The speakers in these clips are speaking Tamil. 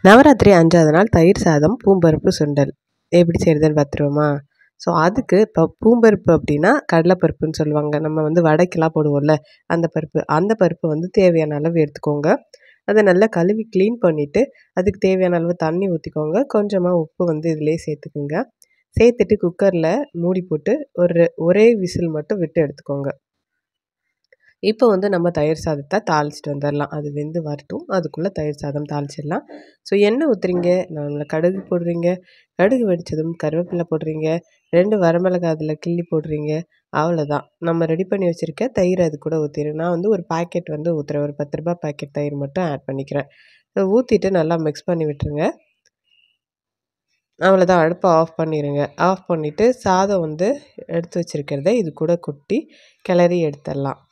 நவராத்திரி 5வது நாள் தயிர் சாதம், பூம்பருப்பு சுண்டல் எப்படி செய்கிறதுன்னு பார்த்துருவோமா? ஸோ அதுக்கு இப்போ பூம்பருப்பு அப்படின்னா கடலைப்பருப்புன்னு சொல்லுவாங்க. நம்ம வந்து வடைக்கெல்லாம் போடுவோம்ல அந்த பருப்பு வந்து தேவையான அளவு எடுத்துக்கோங்க. அதை நல்லா கழுவி க்ளீன் பண்ணிவிட்டு அதுக்கு தேவையான அளவு தண்ணி ஊற்றிக்கோங்க. கொஞ்சமாக உப்பு வந்து இதிலேயே சேர்த்துக்குங்க. சேர்த்துட்டு குக்கரில் மூடி போட்டு ஒரே விசில் மட்டும் விட்டு எடுத்துக்கோங்க. இப்போ வந்து நம்ம தயிர் சாதத்தை தாளிச்சிட்டு வந்துடலாம். அது வெந்து வரட்டும், அதுக்குள்ளே தயிர் சாதம் தாளிச்சிடலாம். ஸோ எண்ணெய் ஊற்றுறீங்க, நல்லா கடுகு போடுறீங்க. கடுகு வெடித்ததும் கருவேப்பிலை போடுறீங்க. 2 வரமிளகாய் அதில் கிள்ளி போடுறீங்க. அவ்வளோதான், நம்ம ரெடி பண்ணி வச்சுருக்க தயிர் அது கூட ஊற்றிடுங்க. நான் வந்து ஒரு பாக்கெட் வந்து ஊற்றுறேன், ஒரு 10 ரூபாய் பாக்கெட் தயிர் மட்டும் ஆட் பண்ணிக்கிறேன். ஊற்றிட்டு நல்லா மிக்ஸ் பண்ணி விட்டுருங்க. அவ்வளோதான், அடுப்பை ஆஃப் பண்ணிடுங்க. ஆஃப் பண்ணிவிட்டு சாதம் வந்து எடுத்து வச்சுருக்கிறத இது கூட கொட்டி கிளறி எடுத்துடலாம்.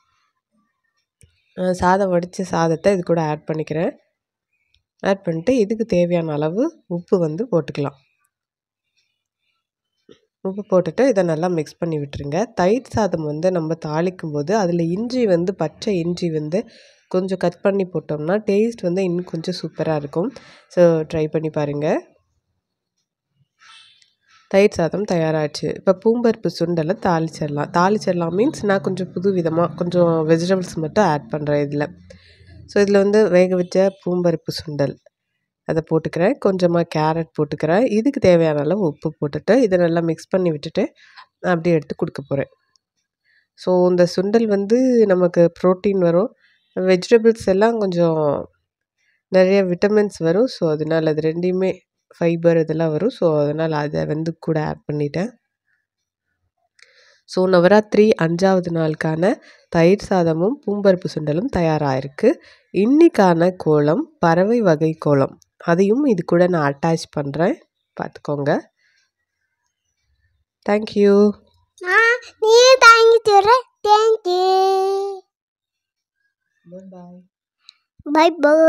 சாதம் வடித்த சாதத்தை இது கூட ஆட் பண்ணிக்கிறேன். ஆட் பண்ணிட்டு இதுக்கு தேவையான அளவு உப்பு வந்து போட்டுக்கலாம். உப்பு போட்டுட்டு இதை நல்லா மிக்ஸ் பண்ணி விட்டுருங்க. தயிர் சாதம் வந்து நம்ம தாளிக்கும் போது அதில் இஞ்சி வந்து பச்சை இஞ்சி வந்து கொஞ்சம் கட் பண்ணி போட்டோம்னா டேஸ்ட் வந்து இன்னும் கொஞ்சம் சூப்பராக இருக்கும். ஸோ ட்ரை பண்ணி பாருங்கள். தயிர் சாதம் தயாராகிடுச்சு. இப்போ பூம்பருப்பு சுண்டலை தாளிச்சிடலாம் மீன்ஸ் நான் கொஞ்சம் புது விதமாக கொஞ்சம் வெஜிடபிள்ஸ் மட்டும் ஆட் பண்ணுறேன் இதில். ஸோ இதில் வந்து வேக வச்ச பூம்பருப்பு சுண்டல் அதை போட்டுக்கிறேன். கொஞ்சமாக கேரட் போட்டுக்கிறேன். இதுக்கு தேவையான அளவு உப்பு போட்டுட்டு இதை நல்லா மிக்ஸ் பண்ணி விட்டுட்டு அப்படியே எடுத்து கொடுக்க போகிறேன். ஸோ இந்த சுண்டல் வந்து நமக்கு ப்ரோட்டீன் வரும், வெஜிடபிள்ஸ் எல்லாம் கொஞ்சம் நிறைய விட்டமின்ஸ் வரும். ஸோ அதனால் அது ரெண்டையுமே ஃபைபர் இதெல்லாம் வரும். ஸோ அதனால் அதை வந்து கூட ஆட் பண்ணிட்டேன். ஸோ நவராத்திரி 5வது நாளுக்கான தயிர் சாதமும் பூம்பருப்பு சுண்டலும் தயாராகிருக்கு. இன்றைக்கான கோலம் பறவை வகை கோலம், அதையும் இது கூட நான் அட்டாச் பண்ணுறேன், பார்த்துக்கோங்க. தேங்க்யூ. Bye bye.